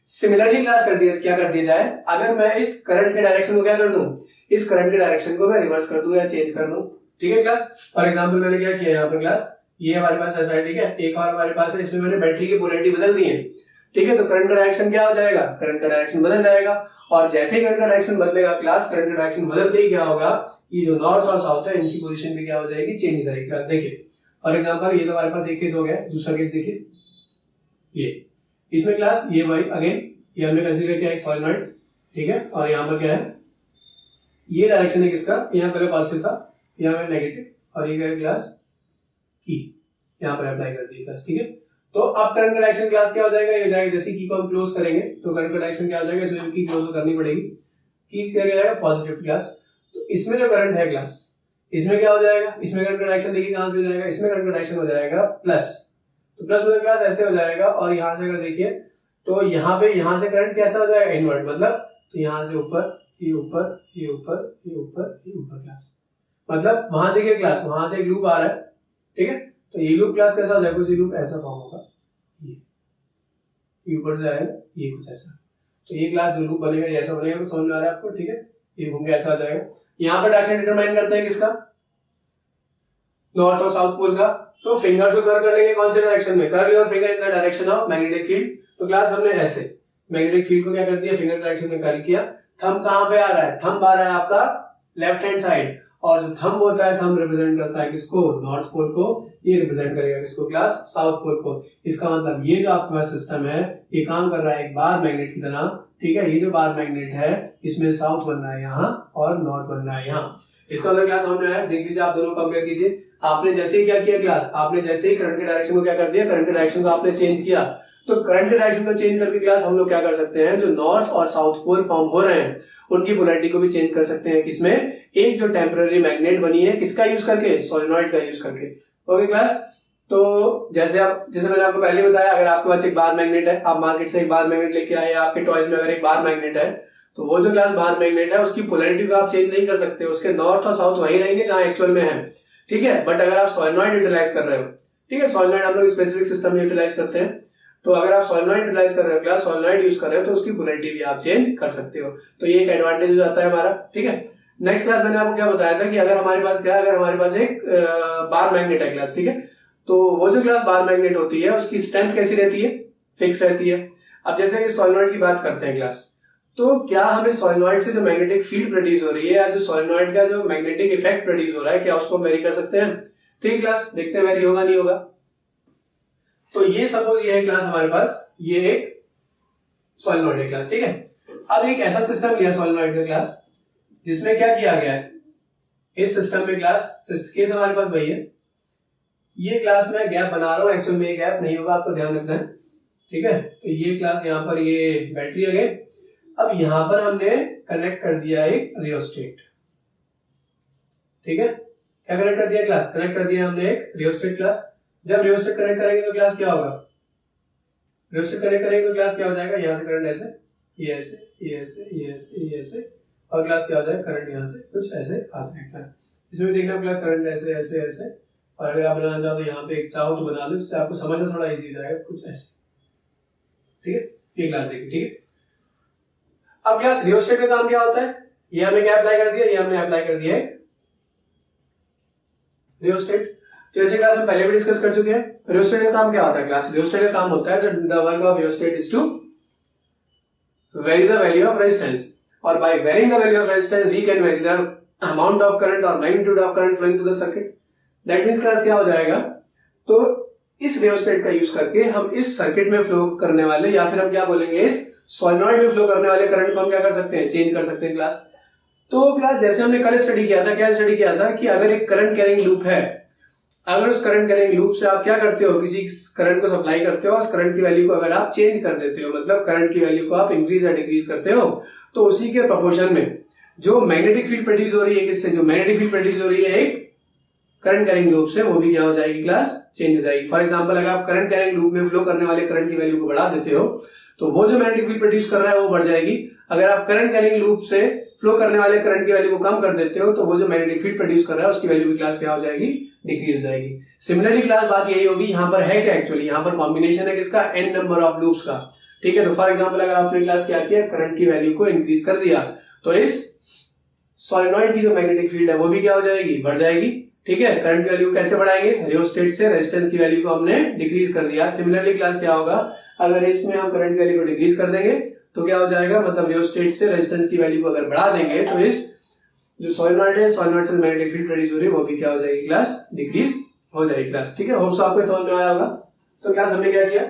सिमिलरली क्लास क्या कर दिया जाए, अगर मैं इस करंट के डायरेक्शन को क्या कर दूं, इस करंट के डायरेक्शन को मैं रिवर्स कर दूं या चेंज कर दूं। ठीक है क्लास, फॉर एग्जांपल मैंने क्या किया यहाँ पर क्लास, ये हमारे पास ऐसा है, ठीक है, एक और हमारे पास है, इसमें मैंने बैटरी की पोलैरिटी बदल दी है। ठीक है, तो करंट का डायरेक्शन क्या हो जाएगा, करंट का डायरेक्शन बदल जाएगा। और जैसे ही करंट का डायरेक्शन बदलेगा क्लास, करंट का डायरेक्शन बदलते ही क्या होगा, ये जो नॉर्थ और साउथ है इनकी पोजीशन भी क्या हो जाएगी, चेंज हो जाएगी क्लास। देखिए फॉर एग्जांपल ये तो हमारे पास एक केस हो गया, दूसरा केस देखिए, ये इसमें क्लास ये भाई अगेन ये हमने कंसीडर किया एक सॉलिनॉइड, ठीक है, और यहाँ पर क्या है, ये डायरेक्शन है किसका, यहाँ पहले पॉजिटिव था, यहाँ पर नेगेटिव, और ये क्या क्लास की यहाँ पर अप्लाई कर दी क्लास। ठीक है, तो अब करंट का डायरेक्शन क्लास क्या हो जाएगा, ये हो जाएगा, जैसे की को हम क्लोज करेंगे तो करंट का डायरेक्शन क्या हो जाएगा, इसमें की क्लोज करनी पड़ेगी, की क्या जाएगा पॉजिटिव क्लास। तो इसमें जो करंट है क्लास, इसमें क्या हो जाएगा, इसमें करंट का डायरेक्शन देखिए कहां से हो जाएगा, इसमें करंट का डायरेक्शन हो जाएगा प्लस, तो प्लस मतलब क्लास ऐसे हो जाएगा। और यहां से अगर देखिए तो यहाँ पे यहाँ से करंट कैसा हो जाएगा, इनवर्ट, मतलब तो यहाँ से ऊपर, ये ऊपर, ये ऊपर, ये ऊपर, ये ऊपर क्लास, मतलब वहां देखिए क्लास, वहां से एक लूप आ रहा है। ठीक है, तो ये लूप क्लास कैसा हो जाएगा, कुछ लूप ऐसा फॉर्म होगा, ये ऊपर से आएगा, ये कुछ ऐसा, तो ये क्लास जो लूप बनेगा ऐसा बनेगा, कुछ समझ में आ रहा है आपको। ठीक है, ये घूम के ऐसा हो जाएगा। यहाँ पर डायरेक्शन डिटरमाइन करते हैं किसका, नॉर्थ और साउथ पोल का, तो फिंगर से कर्व कर लेंगे कौन से डायरेक्शन में, curve your finger in the direction of magnetic field. तो क्लास हमने ऐसे मैग्नेटिक फील्ड को क्या कर दिया, फिंगर डायरेक्शन में कर्व किया। थंब कहां पे आ रहा है, थंब आ रहा है आपका लेफ्ट हैंड साइड, और जो थंब होता है, थंब रिप्रेजेंट करता है किसको, नॉर्थ पोल को, ये रिप्रेजेंट करेगा किसको क्लास, साउथ पोल को। इसका मतलब ये जो आपके पास सिस्टम है ये काम कर रहा है एक बार मैग्नेट की तरह। ठीक है, ये जो बार मैग्नेट है इसमें साउथ बन रहा है यहाँ और नॉर्थ बन रहा है यहाँ। इसका मतलब क्लास समझ में आया, देख लीजिए, आप दोनों कंपेयर कीजिए। आपने जैसे ही क्या किया क्लास, आपने जैसे ही करंट के डायरेक्शन को क्या कर दिया, करंट के डायरेक्शन को आपने चेंज किया, तो करंट के डायरेक्शन को चेंज करके क्लास हम लोग क्या कर सकते हैं, जो नॉर्थ और साउथ पोल फॉर्म हो रहे हैं उनकी पोलैरिटी को भी चेंज कर सकते हैं। किसमें, एक जो टेम्पररी मैग्नेट बनी है किसका यूज करके, सोलेनॉइड का यूज करके। ओके क्लास, तो जैसे मैंने आपको पहले बताया, अगर आपके पास एक बार मैग्नेट है, आप मार्केट से एक बार मैग्नेट लेके आए, आपके टॉयज में अगर एक बार मैग्नेट है, तो वो जो क्लास बार मैग्नेट है उसकी पोलैरिटी को आप चेंज नहीं कर सकते, उसके नॉर्थ और साउथ वही रहेंगे जहां एक्चुअल में है। ठीक है, बट अगर आप सोलेनॉइड यूटिलाइज कर रहे हो, ठीक है, सोलेनॉइड हम लोग स्पेसिफिक सिस्टम में यूटिलाइज करते हैं, तो अगर आप सोलेनॉइड यूटिलाइज कर रहे हो क्लास, सोलेनॉइड यूज कर रहे हो, तो उसकी पोलैरिटी भी आप चेंज कर सकते हो। तो ये एक एडवांटेज हो जाता है हमारा। ठीक है, नेक्स्ट क्लास मैंने आपको क्या बताया था कि अगर हमारे पास क्या है, अगर हमारे पास एक बार मैग्नेट है क्लास, ठीक है, तो वो जो क्लास बार मैग्नेट होती है उसकी स्ट्रेंथ कैसी रहती है, फिक्स रहती है। अब जैसे सोलेनॉइड की बात करते हैं क्लास, तो क्या हमें सोलेनॉइड से जो मैग्नेटिक फील्ड प्रोड्यूस हो रही है या जो सोलेनॉइड का जो मैग्नेटिक इफेक्ट प्रोड्यूस हो रहा है, क्या उसको वेरी कर सकते हैं। ठीक क्लास, देखते हैं वेरी होगा नहीं होगा। तो ये सपोज ये है क्लास हमारे पास, ये एक सोलेनॉइड है क्लास। ठीक है, अब एक ऐसा सिस्टम लिया सोलेनॉइड का क्लास, जिसमें क्या किया गया है, इस सिस्टम में क्लास केस हमारे पास वही है, ये क्लास में गैप बना रहा हूं, एक्चुअल में ये गैप नहीं होगा, आपको ध्यान रखना है। ठीक है, तो ये क्लास यहाँ पर ये बैटरी है। अब यहां पर हमने कनेक्ट कर दिया एक रियोस्टेट। ठीक है, क्या कनेक्ट कर दिया क्लास, कनेक्ट कर दिया हमने एक रियोस्टेट क्लास। जब रियोस्टेट कनेक्ट करेंगे तो क्लास क्या होगा, रियोस्टेट कनेक्ट करेंगे तो क्लास क्या हो जाएगा, यहाँ से करंट ऐसे, ये ऐसे, ये ऐसे, ये ऐसे, ये ऐसे, और क्लास क्या हो जाएगा, करंट यहाँ से कुछ ऐसे आ जाएगा। इसमें देखना क्लास करंट ऐसे ऐसे ऐसे, और अगर आप बनाना चाहो तो यहाँ पे एक चाहो तो बना लो, इससे आपको समझना थोड़ा इजी हो जाएगा, कुछ ऐसे। ठीक है, ये क्लास देखिए। ठीक है, अब क्लास रियोस्टेट का काम क्या होता है, ये हमने क्या अप्लाई कर दिया, ये हमने अप्लाई कर दिया है रियोस्टेट। तो ऐसे क्लास हम पहले भी डिस्कस कर चुके हैं। रियोस्टेट का काम क्या होता है क्लास, रियोस्टेट का काम होता है the work of rheostat is to vary the value of resistance, और by varying the value of resistance we can vary the amount of current और magnitude of current flowing to the circuit. That means class क्या हो जाएगा, तो इस rheostat का use करके हम इस सर्किट में फ्लो करने वाले, या फिर हम क्या बोलेंगे, इस सोलेनॉइड में फ्लो करने वाले करंट को हम क्या कर सकते हैं, चेंज कर सकते हैं क्लास। तो क्लास जैसे हमने कल स्टडी किया था, क्या स्टडी किया था कि अगर एक करंट कैरिंग लूप है, अगर उस करंट कैरिंग लूप से आप क्या करते हो, किसी करंट को सप्लाई करते हो, उस करंट की वैल्यू को अगर आप चेंज कर देते हो, मतलब करंट की वैल्यू को आप इंक्रीज या डिक्रीज करते हो, तो उसी के प्रोपोर्शन में जो मैग्नेटिक फील्ड प्रोड्यूस हो रही है, किससे, जो मैग्नेटिक फील्ड प्रोड्यूस हो रही है एक करंट कैरिंग लूप से, वो भी क्या हो जाएगी क्लास, चेंज हो जाएगी। फॉर एग्जांपल, अगर आप करंट कैरिंग लूप में फ्लो करने वाले करंट की वैल्यू को बढ़ा देते हो, तो वो जो मैग्नेटिक फील्ड प्रोड्यूस कर रहा है वो बढ़ जाएगी। अगर आप करंट कैरिंग लूप से फ्लो करने वाले करंट की वैल्यू को कम कर देते हो, तो वो जो मैग्नेटिक फील्ड प्रोड्यूस कर रहा है उसकी वैल्यू भी क्लास क्या हो जाएगी, डिक्रीज हो जाएगी। सिमिलरली क्लास बात यही होगी, यहाँ पर है क्या, एक्चुअली यहाँ पर कॉम्बिनेशन है किसका, n नंबर ऑफ लूप्स का। ठीक है, तो फॉर एग्जांपल अगर आपने क्लास क्या किया, करंट की वैल्यू को इंक्रीज कर दिया, तो इस सॉलिनॉइड की जो मैग्नेटिक फील्ड है वो भी क्या हो जाएगी, बढ़ जाएगी। ठीक है, करंट की वैल्यू कैसे बढ़ाएंगे, रियोस्टेट से रेजिस्टेंस की वैल्यू को हमने डिक्रीज कर दिया। सिमिलरली क्लास क्या होगा, अगर इसमें हम करंट की वैल्यू को डिक्रीज कर देंगे तो क्या हो जाएगा, मतलब रियोस्टेट से रेजिस्टेंस की वैल्यू को अगर बढ़ा देंगे तो इस जो सॉलिनॉइड है, सॉलिनॉइड से मैग्नेटिक फील्ड प्रोड्यूस हो रही है वो भी क्या हो जाएगी क्लास, डिक्रीज हो जाएगी क्लास। ठीक है, होप सो आपको समझ में आया होगा। तो क्लास हमने क्या किया,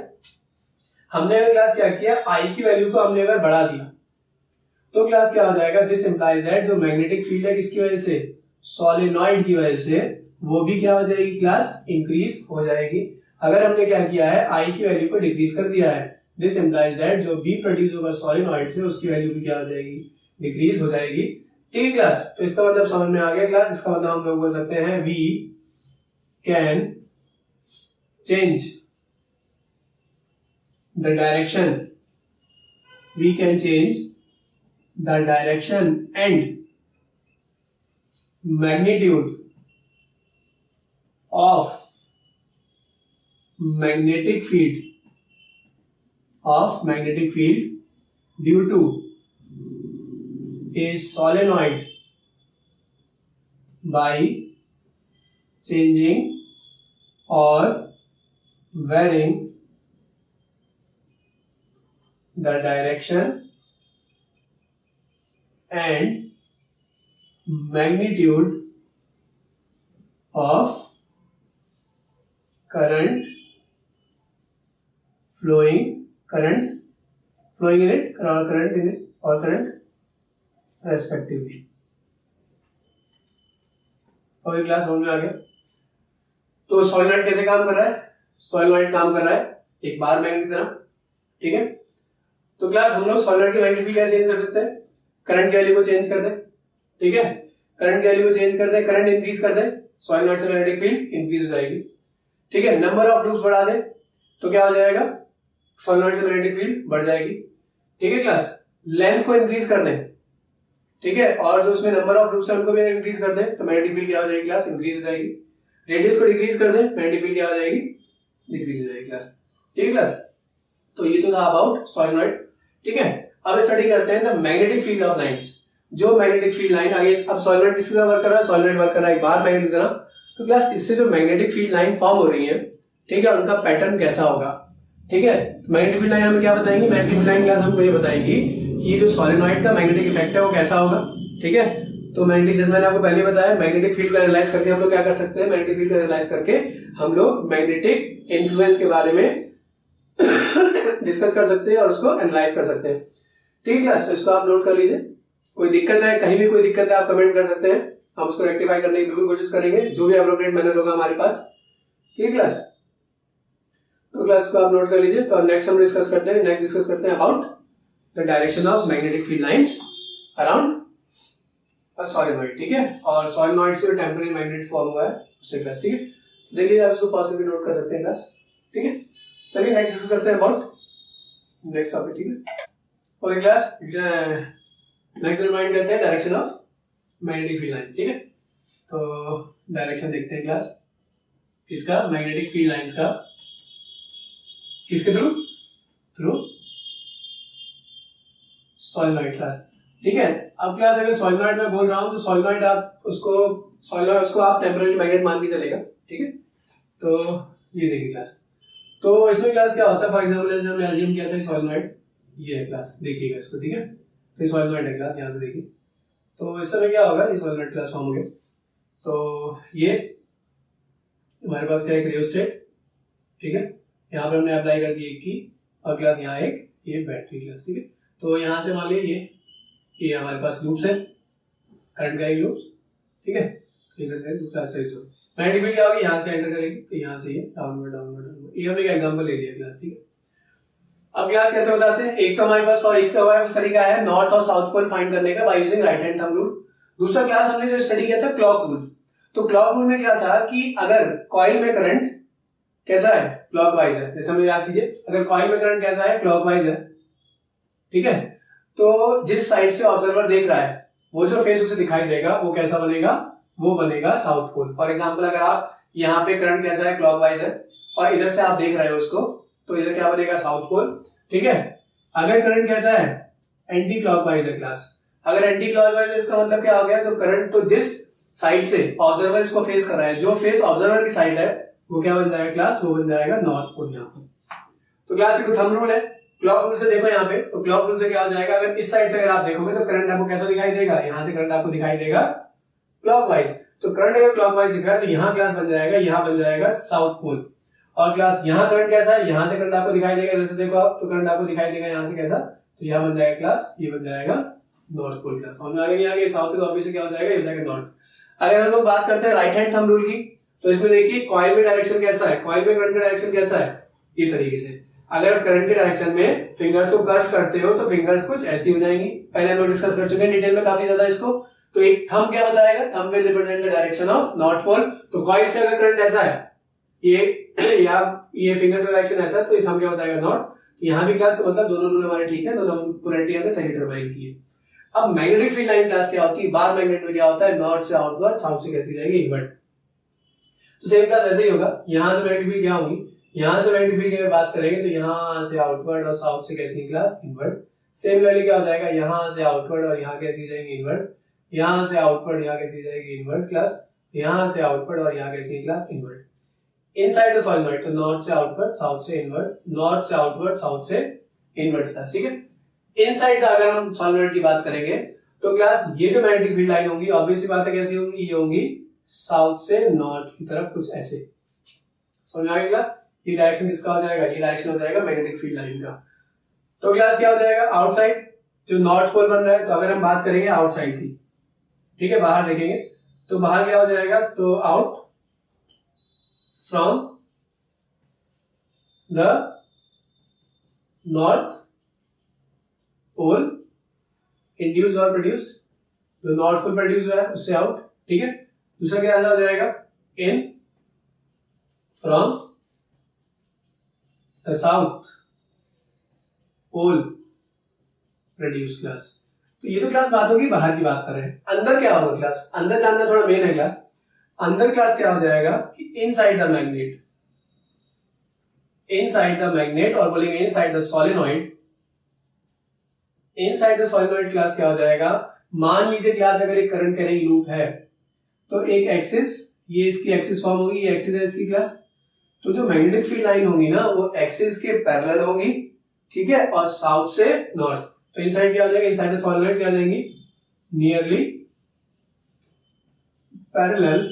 हमने अगर क्लास क्या किया, आई की वैल्यू को हमने अगर बढ़ा दिया तो क्लास क्या हो जाएगा, दिस इंप्लाइज दैट जो मैग्नेटिक फील्ड है किसकी वजह से, सॉलिनॉइड की वजह से, वो भी क्या हो जाएगी क्लास, इंक्रीज हो जाएगी। अगर हमने क्या किया है, आई की वैल्यू को डिक्रीज कर दिया है, दिस इंप्लाइज दैट जो बी प्रोड्यूस होगा सॉलिनॉइड से उसकी वैल्यू भी क्या हो जाएगी, डिक्रीज हो जाएगी। ठीक है क्लास, तो इसका मतलब समझ में आ गया क्लास। इसका मतलब हम लोग बोल सकते हैं we can change the direction, we can change the direction and magnitude of magnetic field due to a solenoid by changing or varying the direction and magnitude of current flowing in it or current respectively। Okay class समझ में आ गया। तो solenoid कैसे काम कर रहा है, solenoid काम कर रहा है एक बार मैग्नेट की तरह। ठीक है, तो क्लास हम लोग सॉलिनॉइड की मैग्नेटिक फील्ड कैसे चेंज कर सकते हैं, करंट की वैल्यू को चेंज कर दे। ठीक है, करंट की वैल्यू को चेंज कर दे, करंट इंक्रीज कर दे, सॉलिनॉइड से मैग्नेटिक फील्ड इंक्रीज हो जाएगी। ठीक है, नंबर ऑफ लूप्स बढ़ा दे तो क्या हो जाएगा, सॉलिनॉइड से मैग्नेटिक फील्ड बढ़ जाएगी। ठीक है क्लास, लेंथ को इंक्रीज कर दे, ठीक है, और जो उसमें नंबर ऑफ लूप्स है उनको भी इंक्रीज कर दे तो मैग्नेटिक फील्ड क्या हो जाएगी क्लास, इंक्रीज हो जाएगी। रेडियस को डिक्रीज कर दे, मैग्नेटिक फील्ड क्या हो जाएगी, डिक्रीज हो जाएगी क्लास। ठीक है क्लास, तो ये तो था अबाउट सॉलिनॉइड। ठीक है, अब स्टडी करते हैं the magnetic field of lines. जो मैग्नेटिक फील्ड लाइन आगे, अब सॉलिनॉइड किसकी तरह वर्क कर रहा है, सॉलिनॉइड वर्क कर रहा है एक बार मैग्नेट की तरह। तो क्लास इससे जो मैग्नेटिक फील्ड लाइन फॉर्म हो रही है, ठीक है, उनका पैटर्न कैसा होगा। ठीक है, मैग्नेटिक फील्ड लाइन हमें क्या बताएंगे, मैग्नेटिक फील्ड लाइन क्लास हमको ये बताएगी कि ये जो सॉलिनॉइड का मैग्नेटिक इफेक्ट है वो कैसा होगा। ठीक है, तो मैग्नेटिक, जैसे मैंने आपको पहले बताया, मैग्नेटिक फील्ड को एनालाइज करके हम लोग क्या कर सकते हैं, मैग्नेटिक फील्ड को एनालाइज करके हम लोग मैग्नेटिक इन्फ्लुएंस के बारे में डिस्कस कर सकते हैं और उसको एनालाइज कर सकते हैं। ठीक है क्लास, तो इसको आप नोट कर लीजिए। कोई दिक्कत है, कहीं भी कोई दिक्कत है आप कमेंट कर सकते हैं, हम उसको रेक्टिफाई करने की बिल्कुल कोशिश करेंगे, जो भी अप्रोप्रिएट मेथड होगा हमारे पास। ठीक है क्लास, तो क्लास को आप नोट कर लीजिए। तो नेक्स्ट हम डिस्कस करते हैं about the direction of magnetic field lines around a solenoid. ठीक है, और सॉलिनॉइड से टेम्पररी मैग्नेट फॉर्म हुआ है उससे क्लास। ठीक है, देखिए आप इसको पॉज करके नोट कर सकते हैं क्लास। ठीक है, चलिए नेक्स्ट डिस्कस करते हैं अबाउट नेक्स्ट टॉपिक। ठीक है, ओके क्लास, नेक्स्ट रिमाइंड करते हैं direction of magnetic field lines. ठीक है, तो डायरेक्शन देखते हैं क्लास इसका, मैग्नेटिक फील्ड लाइंस का, किसके थ्रू सॉलिनॉइड क्लास। ठीक है, अब क्लास अगर सॉलिनॉइड में बोल रहा हूं तो सॉलिनॉइड आप उसको आप टेम्पररी मैग्नेट मान के चलेगा। ठीक है, तो ये देखिए क्लास, तो इसमें क्लास क्या होता है, फॉर एग्जांपल जैसे हमने अज्यूम किया था सॉलिनॉइड ये है क्लास, देखिएगा इसको। ठीक है, तो ये सॉलिनॉइड है क्लास, यहाँ से देखिए। तो इस समय क्या होगा, ये सॉलिनॉइड क्लास फॉर्म हो गया। तो ये हमारे पास क्या है, रियोस्टेट। ठीक है, यहाँ पर हमने अप्लाई कर दी एक की, और क्लास यहाँ एक ये बैटरी क्लास। ठीक है, तो यहाँ से मान लीजिए ये हमारे पास लूप्स है, करंट का एक लूप्स। ठीक है, क्लास से मैग्नेटिक फील्ड क्या होगी, यहाँ से एंटर करेगी तो यहाँ से ये डाउनवर्ड। ये हमने एक एग्जांपल ले लिया क्लास। ठीक है, अब क्लास कैसे बताते हैं, एक तो हमारे पास एक तरीका है नॉर्थ और साउथ पोल फाइंड करने का by using right hand thumb rule. दूसरा क्लास हमने जो स्टडी किया था क्लॉक रूल। तो क्लॉक रूल में क्या था कि अगर कॉइल में करंट कैसा है, क्लॉकवाइज है, जैसे हमें याद कीजिए, अगर कॉइल में करंट कैसा है, क्लॉकवाइज है। ठीक है, तो जिस साइड से ऑब्जर्वर देख रहा है वो जो फेस उसे दिखाई देगा वो कैसा बनेगा, वो बनेगा साउथ पोल। फॉर एग्जांपल अगर आप यहाँ पे करंट कैसा है, क्लॉकवाइज है, और इधर से आप देख रहे हो उसको, तो इधर क्या बनेगा, साउथ पोल। ठीक है, अगर करंट कैसा है, एंटी क्लॉकवाइज है क्लास, अगर एंटी क्लॉकवाइज इसका मतलब क्या हो गया, तो करंट तो जिस साइड से ऑब्जर्वर इसको फेस कर रहा है, जो फेस ऑब्जर्वर की साइड है वो क्या बन जाएगा क्लास, वो बन जाएगा नॉर्थ पोल यहाँ पर। तो क्लास एक थंब रूल है, क्लॉक रूल से देखो यहाँ पे, तो क्लॉक रूल से क्या हो जाएगा, अगर इस साइड से अगर आप देखोगे तो करंट आपको कैसा दिखाई देगा, यहाँ से करंट आपको दिखाई देगा क्लॉकवाइज। तो करंट अगर क्लॉकवाइज दिख रहा है तो यहाँ क्लास बन जाएगा, यहाँ बन जाएगा साउथ पोल। और क्लास यहाँ करंट कैसा है, यहाँ से करंट आपको दिखाई देगा, जैसे देखो आप तो करंट आपको दिखाई देगा यहाँ से कैसा, तो यहाँ बन जाएगा क्लास, ये बन जाएगा नॉर्थ पोल क्लास। समझ में आ गया, आगे साउथ तो ऑब्वियसली क्या हो जाएगा, ये हो जाएगा नॉर्थ। अगर हम लोग बात करते हैं राइट हैंड थंब रूल की, तो इसमें देखिए कॉइल में डायरेक्शन कैसा है, कॉइल में करंट का डायरेक्शन कैसा है, ये तरीके से। अगर आप करंट के डायरेक्शन में फिंगर्स को कर्व करते हो तो फिंगर्स कुछ ऐसी हो जाएंगी, पहले हम लोग डिस्कस कर चुके हैं डिटेल में काफी ज्यादा इसको। तो एक थंब क्या बताएगा, thumb will represent the direction of north pole. तो कॉइल से अगर करंट ऐसा है, या ये फिंगर्स का डायरेक्शन ऐसा है, तो ये थंब क्या बताएगा नॉर्थ। तो यहाँ भी क्लास मतलब दोनों रूल हमारे ठीक है, दोनों पोलैरिटी हमने सही डिटरमाइन की है। अब मैग्नेटिक फील्ड लाइन क्लास क्या होती है, बार मैग्नेट में क्या होता है, नॉर्थ से आउटवर्ड, साउथ से कैसी जाएगी इनवर्ट। तो सेम क्लास ऐसे ही होगा, यहाँ से मैग्नेटिक फील्ड क्या होगी, यहाँ से मैग्नेटिक फील्ड की बात करेंगे तो यहाँ से आउटवर्ड और साउथ से कैसी क्लास इनवर्ट। सिमिलरली क्या हो जाएगा, यहाँ से आउटवर्ड और यहाँ कैसी जाएगी इनवर्ट, यहाँ से आउटवर्ड यहाँ कैसी जाएगी इनवर्ट क्लास, यहाँ से आउटवर्ड और यहाँ कैसी class inward. Inside the solenoid तो नॉर्थ से आउटवर्ड, साउथ से इनवर्ट, नॉर्थ से आउटवर्ड, साउथ से इनवर्ट क्लास, ठीक है। इनसाइड अगर हम सॉलिनॉइड की बात करेंगे तो क्लास ये जो मैग्नेटिक फील्ड लाइन होंगी ऑब्वियसली बात है कैसी होंगी, ये होंगी साउथ से नॉर्थ की तरफ कुछ ऐसे। समझ आ गया क्लास, ये डायरेक्शन किसका हो जाएगा, ये डायरेक्शन हो जाएगा मैग्नेटिक फील्ड लाइन का। तो क्लास क्या हो जाएगा, आउटसाइड जो नॉर्थ पोल बन रहा है, तो अगर हम बात करेंगे आउटसाइड की, ठीक है, बाहर देखेंगे तो बाहर क्या हो जाएगा, तो out from the north pole induce और प्रोड्यूस्ड, जो नॉर्थ पोल प्रोड्यूस हुआ है उससे आउट, ठीक है। दूसरा क्या हो जाएगा, in from the south pole produce class. तो ये तो क्लास बात होगी बाहर की बात कर रहे हैं। अंदर क्या होगा क्लास, अंदर जानना थोड़ा मेन है क्लास। अंदर क्लास क्या हो जाएगा कि inside the magnet, inside the magnet और बोलेंगे inside the solenoid, inside the solenoid class क्या हो जाएगा, मान लीजिए क्लास अगर एक करंट कैरिंग लूप है तो एक एक्सिस, ये इसकी एक्सिस फॉर्म होगी, ये एक्सिस है इसकी क्लास। तो जो मैग्नेटिक फील्ड लाइन होगी ना वो एक्सिस के पैरेलल होगी, ठीक है, और साउथ से नॉर्थ। तो इनसाइड क्या हो जाएगा, इनसाइड द सॉलिनॉइड क्या हो जाएंगी, nearly parallel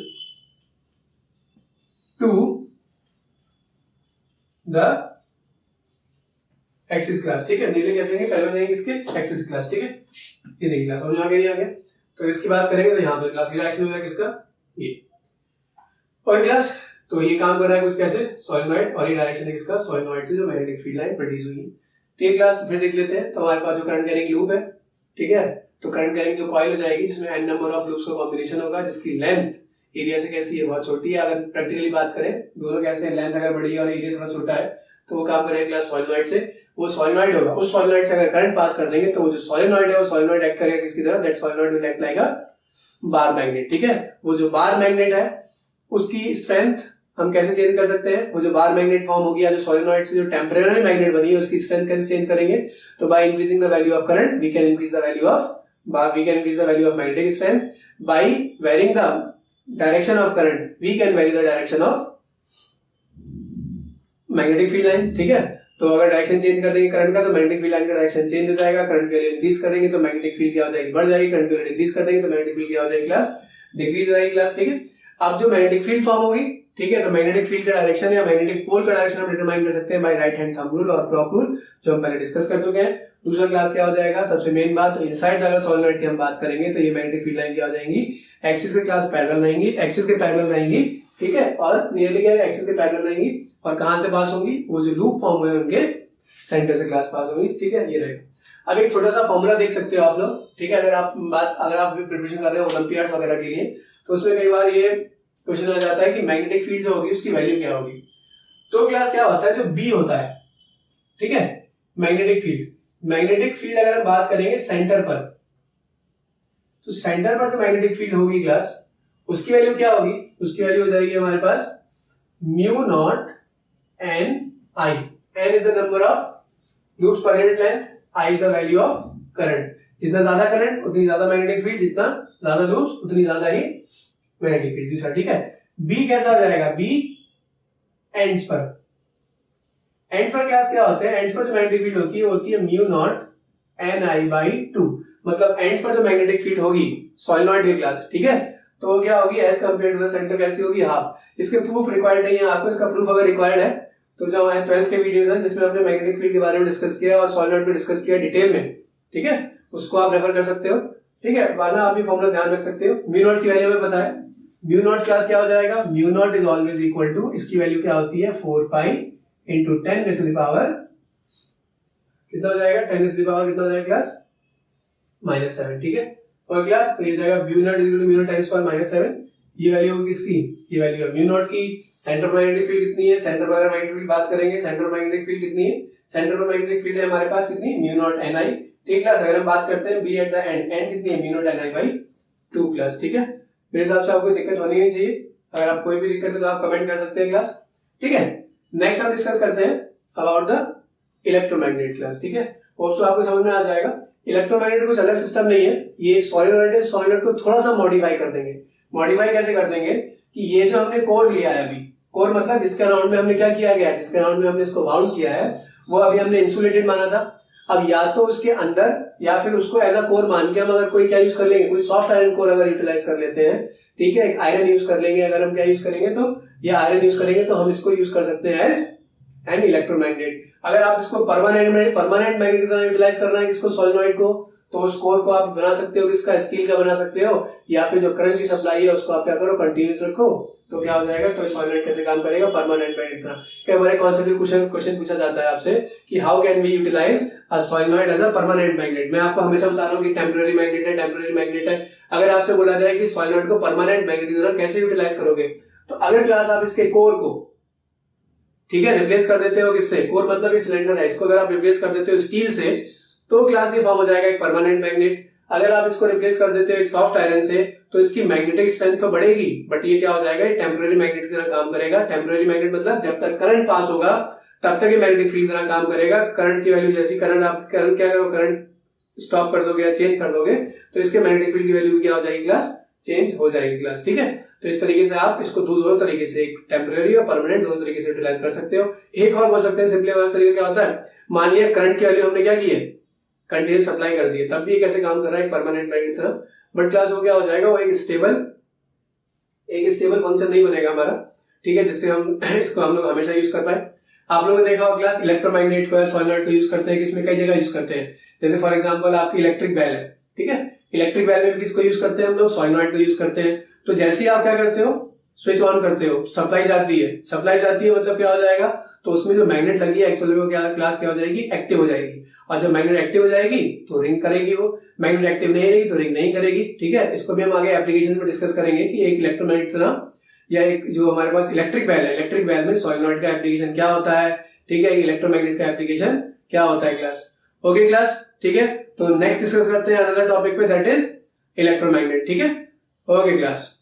to the axis class, ठीक है। नीले कैसे पैरेलल हो जाएंगे इसके एक्सिस क्लास, ठीक है। ये देखिए क्लास समझ आ गया, आगे तो इसकी बात करेंगे तो यहाँ पे क्लास की डायरेक्शन हो जाएगा किसका, ये। और क्लास तो ये काम कर रहा है कुछ कैसे, सॉलिनॉइड, और ये डायरेक्शन है किसका, सॉलिनॉइड से जो मैग्नेटिक फील्ड लाइन प्रोड्यूस हुई है। ठीक है क्लास, फिर देख लेते हैं। तो हमारे पास जो करंट कैरिंग लूप है, ठीक है, तो करंट कैरिंग जो कॉइल हो जाएगी जिसमें n नंबर ऑफ लूप्स का कॉम्बिनेशन होगा, जिसकी लेंथ एरिया से कैसी है, बहुत छोटी है। अगर प्रैक्टिकली बात करें दोनों कैसे हैं, लेंथ अगर बड़ी है और एरिया थोड़ा छोटा है, तो वो काम करेगा क्लास सॉलिनॉइड से। वो सॉलिनॉइड होगा, उस सॉलिनॉइड से अगर करंट पास कर देंगे तो वो जो सॉलिनॉइड है वो सॉलिनॉइड एक्ट करेगा किसकी तरह, that solenoid will act like a bar magnet, ठीक है। वो जो बार मैग्नेट है उसकी स्ट्रेंथ हम कैसे चेंज कर सकते हैं, वो जो बार मैग्नेट फॉर्म होगी या जो सॉलिनॉइड से जो टेम्परेरी मैग्नेट बनी है उसकी स्ट्रेंथ कैसे चेंज करेंगे, तो by increasing the value of current we can increase the value of magnetic strength, by varying the direction of current we can vary the direction of magnetic field lines, ठीक है। तो अगर direction change कर देंगे current का तो magnetic field line का direction change हो जाएगा, करंट वैल्यू इंक्रीज करेंगे तो मैग्नेटिक फील्ड क्या हो जाएगी, बढ़ जाएगी, करंट वैल्यू डिक्रीज कर देंगे तो मैग्नेटिक फील्ड क्या हो जाएगी क्लास, डिक्रीज हो जाएगी क्लास, ठीक है। अब जो मैग्नेटिक फील्ड फॉर्म होगी, ठीक है, तो मैग्नेटिक फील्ड का डायरेक्शन या मैग्नेटिक पोल का डायरेक्शन हम डिटरमाइन कर सकते हैं by right hand thumb rule और क्लॉक रूल, जो हम पहले डिस्कस कर चुके हैं। दूसरा क्लास क्या हो जाएगा, सबसे मेन बात, तो इनसाइड अगर सॉलिनॉइड की हम बात करेंगे तो ये मैग्नेटिक फील्ड लाइन क्या हो जाएंगी, एक्सिस के क्लास पैरेलल रहेंगी, एक्सिस के पैरेलल रहेंगी, ठीक है, और नियरली क्या है, एक्सिस के पैरेलल रहेंगी। और कहां से पास होंगी, वो जो लूप फॉर्म हुए उनके सेंटर से क्लास पास होगी, ठीक है, ये रहेगा। अब एक छोटा सा फॉर्मूला देख सकते हो आप लोग, ठीक है, अगर आप प्रिपरेशन कर रहे हो ओलंपियाड्स वगैरह के लिए, तो उसमें कई बार ये क्वेश्चन आ जाता है कि मैग्नेटिक फील्ड जो होगी उसकी वैल्यू क्या होगी। तो क्लास क्या होता है, जो बी होता है, ठीक है, मैग्नेटिक फील्ड अगर हम बात करेंगे सेंटर पर, तो सेंटर पर जो मैग्नेटिक फील्ड होगी क्लास, उसकी वैल्यू क्या होगी, उसकी वैल्यू हो जाएगी हमारे पास mu not N I. N is the number of loops per unit length, I is the value of current. जितना ज्यादा करंट उतनी ज्यादा मैग्नेटिक फील्ड, जितना ज्यादा लूज उतनी ज्यादा ही मैग्नेटिक फील्ड दूसरा, ठीक है। बी कैसा हो जाएगा, बी एंड्स पर। एंड्स पर क्लास क्या होते हैं, एंड्स पर जो मैग्नेटिक फील्ड होती है mu not N I by 2, मतलब एंड्स पर जो मैग्नेटिक फील्ड होगी सोलेनॉइड की क्लास, ठीक है, तो वो क्या होगी as compared to the centre कैसी होगी, हाफ। इसके प्रूफ रिक्वायर्ड नहीं है आपको, इसका प्रूफ अगर रिक्वायर्ड है तो जो हमारे 12th के वीडियोस हैं जिसमें हमने मैग्नेटिक फील्ड के बारे में डिस्कस किया और सोलेनॉइड पे डिस्कस किया डिटेल में, ठीक है, उसको आप रेफर कर सकते हो, ठीक है। वरना आप ये फॉर्मूला ध्यान रख सकते हो। म्यू नॉट की वैल्यू हमें पता है, म्यू नॉट क्लास क्या हो जाएगा, mu nought is always equal to, इसकी वैल्यू क्या होती है 4 pi into 10 raise to the power कितना हो जाएगा, 10 रेज़ टू द पावर कितना हो जाएगा क्लास -7, ठीक है। और क्लास तो ये जाएगा mu nought is equal to mu nought times power -7, ये वैल्यू होगी किसकी, ये वैल्यू है म्यू नॉट की। सेंटर पर मैग्नेटिक फील्ड कितनी है, सेंटर पर अगर मैग्नेटिक फील्ड बात करेंगे, सेंटर पर मैग्नेटिक फील्ड कितनी है, सेंटर पर मैग्नेटिक फील्ड है हमारे पास कितनी, म्यू नॉट एन आई, ठीक क्लास। अगर हम बात करते हैं B at the end, end कितनी है mu not N I by 2 class, ठीक है। मेरे हिसाब से आपको दिक्कत होनी नहीं चाहिए, अगर आप कोई भी दिक्कत है तो आप कमेंट कर सकते हैं क्लास, ठीक है। नेक्स्ट हम डिस्कस करते हैं अबाउट द इलेक्ट्रोमैग्नेट क्लास, ठीक है। होप आपको समझ में आ जाएगा। इलेक्ट्रोमैग्नेट कुछ अलग सिस्टम नहीं है, ये सॉलिनॉइड है, सॉलिनॉइड को थोड़ा सा मॉडिफाई कर देंगे। मॉडिफाई कैसे कर देंगे कि ये जो हमने कोर लिया है अभी, कोर मतलब जिसके अराउंड में हमने क्या किया गया है, जिसके अराउंड में हमने इसको बाउंड किया है वो अभी हमने इंसुलेटेड माना था। अब या तो उसके अंदर या फिर उसको एज अ कोर मान के हम अगर कोई क्या यूज कर लेंगे, कोई सॉफ्ट आयरन कोर अगर यूटिलाइज कर लेते हैं, ठीक है, आयरन यूज कर लेंगे। अगर हम क्या यूज करेंगे तो ये आयरन यूज करेंगे तो हम इसको यूज कर सकते हैं एज एन इलेक्ट्रोमैग्नेट। अगर आप इसको परमानेंट मैग्नेट की तरह यूटिलाइज करना है किसको, सोलेनॉइड को, तो उस कोर को आप बना सकते हो किसका, स्टील का बना सकते हो, या फिर जो करंट की सप्लाई है उसको आप क्या करो कंटिन्यूस रखो, तो क्या हो जाएगा, तो सोलेनॉइड कैसे काम करेगा, परमानेंट मैग्नेट की तरह। कई बार कॉन्सेप्ट क्वेश्चन पूछा जाता है आपसे कि how can we utilise a solenoid as a permanent magnet. मैं आपको हमेशा बता रहा हूँ कि टेम्पररी मैग्नेट है, टेम्पररी मैग्नेट है। अगर आपसे बोला जाए कि सोलेनॉइड को परमानेंट मैग्नेट की तरह कैसे यूटिलाइज करोगे, तो अगर क्लास आप इसके कोर को, ठीक है, रिप्लेस कर देते हो किससे, कोर मतलब ये सिलेंडर है, इसको अगर आप रिप्लेस कर देते हो स्टील से तो क्लास ये फॉर्म हो जाएगा एक परमानेंट मैग्नेट। अगर आप इसको रिप्लेस कर देते हो एक सॉफ्ट आयरन से तो इसकी मैग्नेटिक स्ट्रेंथ तो बढ़ेगी, बट ये क्या हो जाएगा, ये टेम्पररी मैग्नेट की तरह काम करेगा। टेम्पररी मैग्नेट मतलब जब तक करंट पास होगा तब तक ये मैग्नेटिक फील्ड की तरह काम करेगा। करंट की वैल्यू जैसी, करंट क्या करो, करंट स्टॉप कर दोगे या चेंज कर दोगे तो इसके मैग्नेटिक फील्ड की वैल्यू भी क्या हो जाएगी क्लास, चेंज हो जाएगी क्लास, ठीक है। तो इस तरीके से आप इसको दोनों तरीके से, टेम्पररी और परमानेंट दोनों तरीके से यूटिलाइज कर सकते हो। एक और बोल सकते हैं सिंपली तरीका क्या होता है, मान लिया करंट की वैल्यू हमने क्या की है, कंटिन्यूस सप्लाई कर दी है, तब भी कैसे काम कर रहा है परमानेंट मैग्नेट की तरह, बट क्लास वो क्या हो जाएगा, वो एक स्टेबल फंक्शन नहीं बनेगा हमारा, ठीक है, जिससे हम इसको हम लोग हमेशा यूज कर पाए। आप लोगों ने देखा होगा क्लास इलेक्ट्रोमैग्नेट को या सोलेनॉइड को यूज करते हैं किसमें, कई जगह यूज करते हैं। जैसे फॉर एग्जांपल आपकी इलेक्ट्रिक बेल है, ठीक है, इलेक्ट्रिक बेल में भी किसको यूज करते हैं हम लोग, सोलेनॉइड को यूज करते हैं। तो जैसे ही आप क्या करते हो, स्विच ऑन करते हो, सप्लाई जाती है मतलब क्या हो जाएगा, तो उसमें जो मैग्नेट लगी है एक्चुअली वो क्या क्लास क्या हो जाएगी, एक्टिव हो जाएगी। और जब मैग्नेट एक्टिव हो जाएगी तो रिंग करेगी, वो मैग्नेट एक्टिव नहीं रहेगी तो रिंग नहीं करेगी, ठीक है। इसको भी हम आगे एप्लीकेशन में डिस्कस करेंगे कि एक इलेक्ट्रोमैग्नेट तरह या एक जो हमारे पास इलेक्ट्रिक बेल है, इलेक्ट्रिक बेल में सोलेनॉइड का एप्लीकेशन क्या होता है, ठीक है, इलेक्ट्रोमैग्नेट का एप्लीकेशन क्या होता है क्लास। ओके क्लास, ठीक है। तो नेक्स्ट डिस्कस करते हैं अनदर टॉपिक पे, दैट इज इलेक्ट्रोमैग्नेट, ठीक है। Okay class.